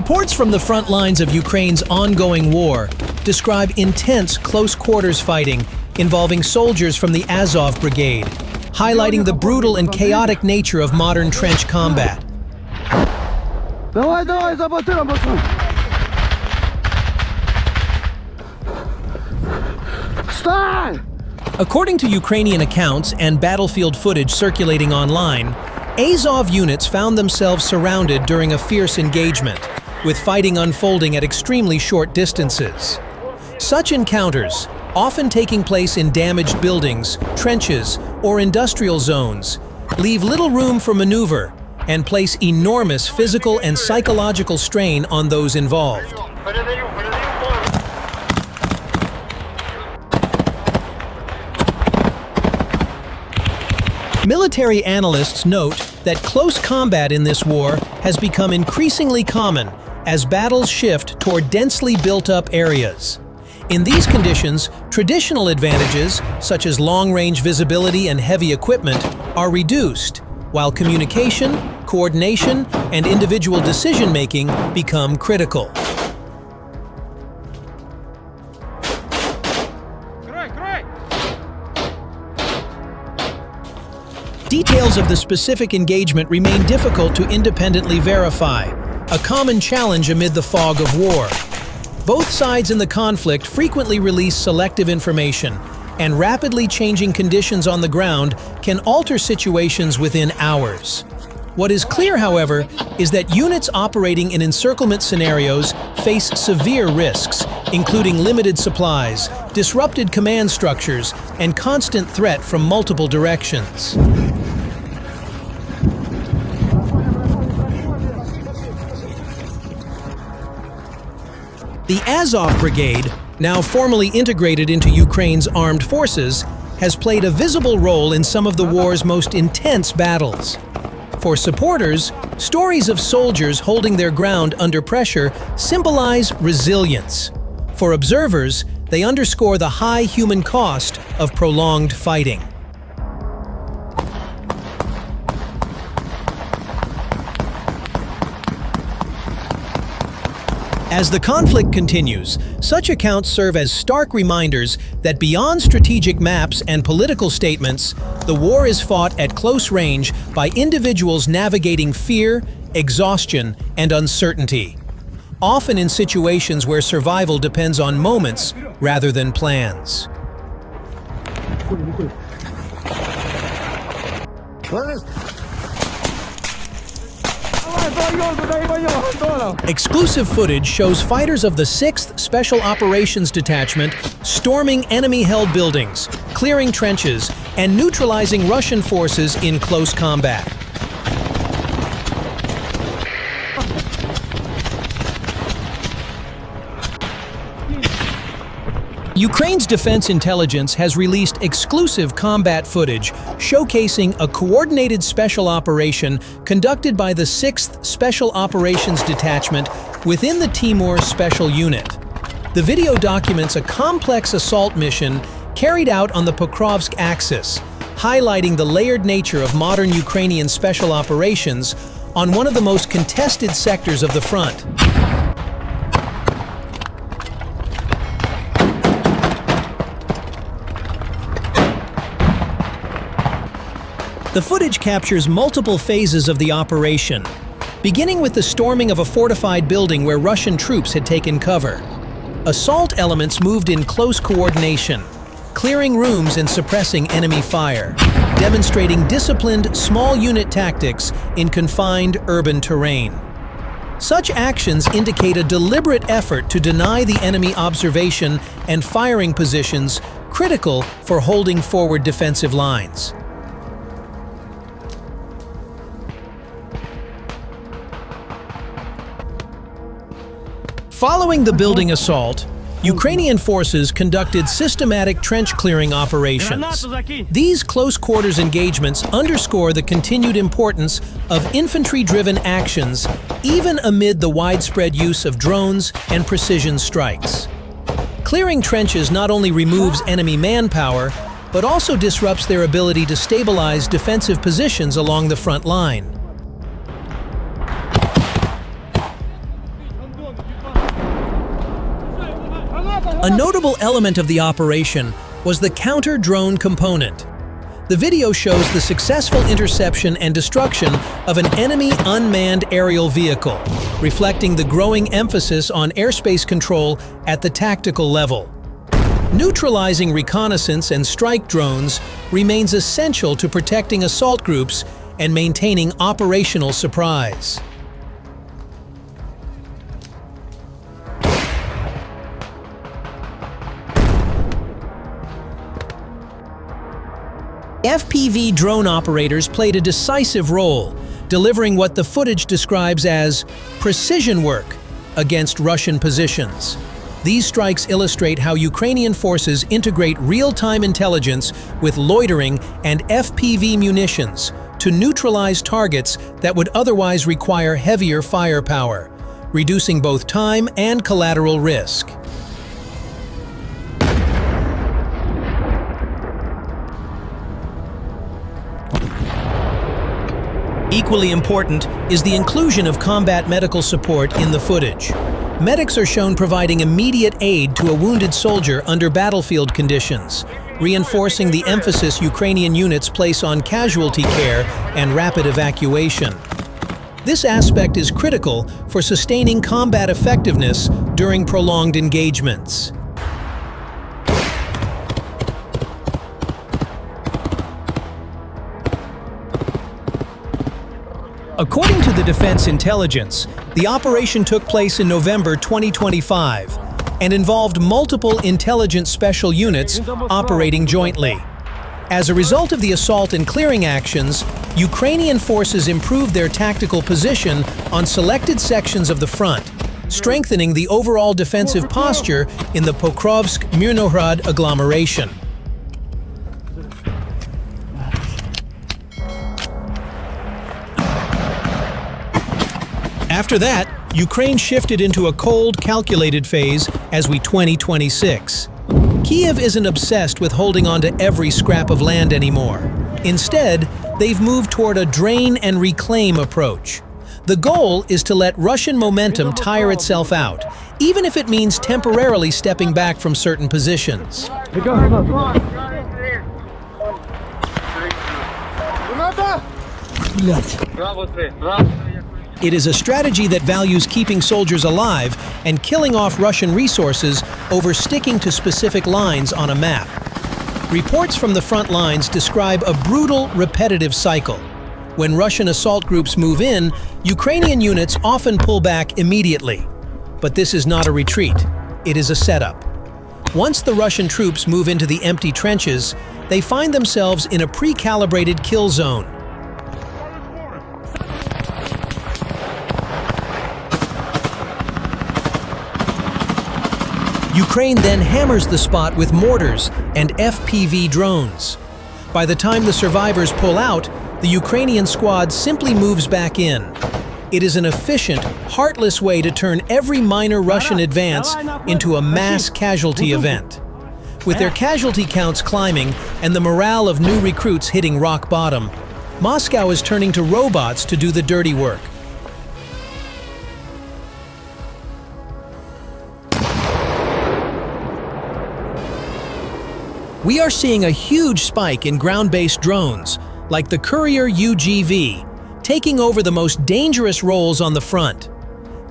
Reports from the front lines of Ukraine's ongoing war describe intense close-quarters fighting involving soldiers from the Azov Brigade, highlighting the brutal and chaotic nature of modern trench combat. According to Ukrainian accounts and battlefield footage circulating online, Azov units found themselves surrounded during a fierce engagement, with fighting unfolding at extremely short distances. Such encounters, often taking place in damaged buildings, trenches, or industrial zones, leave little room for maneuver and place enormous physical and psychological strain on those involved. Military analysts note that close combat in this war has become increasingly common as battles shift toward densely built-up areas. In these conditions, traditional advantages, such as long-range visibility and heavy equipment, are reduced, while communication, coordination, and individual decision-making become critical. Details of the specific engagement remain difficult to independently verify, a common challenge amid the fog of war. Both sides in the conflict frequently release selective information, and rapidly changing conditions on the ground can alter situations within hours. What is clear, however, is that units operating in encirclement scenarios face severe risks, including limited supplies, disrupted command structures, and constant threat from multiple directions. The Azov Brigade, now formally integrated into Ukraine's armed forces, has played a visible role in some of the war's most intense battles. For supporters, stories of soldiers holding their ground under pressure symbolize resilience. For observers, they underscore the high human cost of prolonged fighting. As the conflict continues, such accounts serve as stark reminders that beyond strategic maps and political statements, the war is fought at close range by individuals navigating fear, exhaustion, and uncertainty, often in situations where survival depends on moments rather than plans. Exclusive footage shows fighters of the 6th Special Operations Detachment storming enemy-held buildings, clearing trenches, and neutralizing Russian forces in close combat. Ukraine's defense intelligence has released exclusive combat footage showcasing a coordinated special operation conducted by the 6th Special Operations Detachment within the Timur Special Unit. The video documents a complex assault mission carried out on the Picroavsk axis, highlighting the layered nature of modern Ukrainian special operations on one of the most contested sectors of the front. The footage captures multiple phases of the operation, beginning with the storming of a fortified building where Russian troops had taken cover. Assault elements moved in close coordination, clearing rooms and suppressing enemy fire, demonstrating disciplined small unit tactics in confined urban terrain. Such actions indicate a deliberate effort to deny the enemy observation and firing positions critical for holding forward defensive lines. Following the building assault, Ukrainian forces conducted systematic trench-clearing operations. These close-quarters engagements underscore the continued importance of infantry-driven actions, even amid the widespread use of drones and precision strikes. Clearing trenches not only removes enemy manpower, but also disrupts their ability to stabilize defensive positions along the front line. A notable element of the operation was the counter-drone component. The video shows the successful interception and destruction of an enemy unmanned aerial vehicle, reflecting the growing emphasis on airspace control at the tactical level. Neutralizing reconnaissance and strike drones remains essential to protecting assault groups and maintaining operational surprise. FPV drone operators played a decisive role, delivering what the footage describes as precision work against Russian positions. These strikes illustrate how Ukrainian forces integrate real-time intelligence with loitering and FPV munitions to neutralize targets that would otherwise require heavier firepower, reducing both time and collateral risk. Equally important is the inclusion of combat medical support in the footage. Medics are shown providing immediate aid to a wounded soldier under battlefield conditions, reinforcing the emphasis Ukrainian units place on casualty care and rapid evacuation. This aspect is critical for sustaining combat effectiveness during prolonged engagements. According to the Defense Intelligence, the operation took place in November 2025 and involved multiple intelligence special units operating jointly. As a result of the assault and clearing actions, Ukrainian forces improved their tactical position on selected sections of the front, strengthening the overall defensive posture in the Picroavsk-Mirnohrad agglomeration. After that, Ukraine shifted into a cold, calculated phase as we 2026. Kiev isn't obsessed with holding on to every scrap of land anymore. Instead, they've moved toward a drain and reclaim approach. The goal is to let Russian momentum tire itself out, even if it means temporarily stepping back from certain positions. It is a strategy that values keeping soldiers alive and killing off Russian resources over sticking to specific lines on a map. Reports from the front lines describe a brutal, repetitive cycle. When Russian assault groups move in, Ukrainian units often pull back immediately. But this is not a retreat. It is a setup. Once the Russian troops move into the empty trenches, they find themselves in a pre-calibrated kill zone. Ukraine then hammers the spot with mortars and FPV drones. By the time the survivors pull out, the Ukrainian squad simply moves back in. It is an efficient, heartless way to turn every minor Russian advance into a mass casualty event. With their casualty counts climbing and the morale of new recruits hitting rock bottom, Moscow is turning to robots to do the dirty work. We are seeing a huge spike in ground-based drones, like the Courier UGV, taking over the most dangerous roles on the front.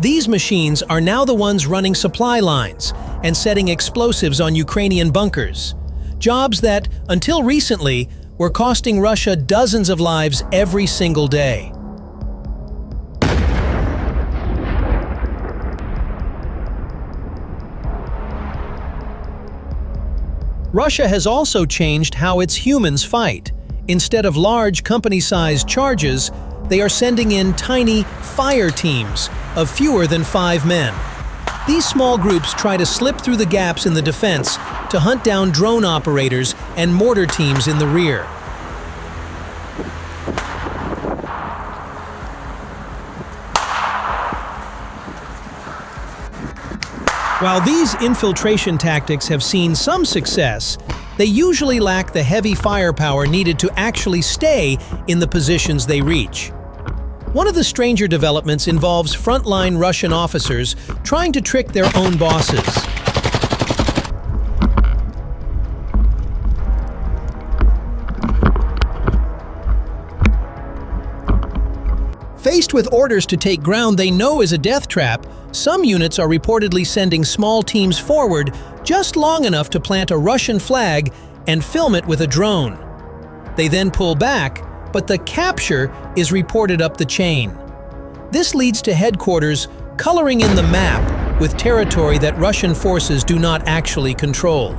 These machines are now the ones running supply lines and setting explosives on Ukrainian bunkers, jobs that, until recently, were costing Russia dozens of lives every single day. Russia has also changed how its humans fight. Instead of large company-sized charges, they are sending in tiny fire teams of fewer than 5 men. These small groups try to slip through the gaps in the defense to hunt down drone operators and mortar teams in the rear. While these infiltration tactics have seen some success, they usually lack the heavy firepower needed to actually stay in the positions they reach. One of the stranger developments involves frontline Russian officers trying to trick their own bosses. Faced with orders to take ground they know is a death trap, some units are reportedly sending small teams forward just long enough to plant a Russian flag and film it with a drone. They then pull back, but the capture is reported up the chain. This leads to headquarters coloring in the map with territory that Russian forces do not actually control.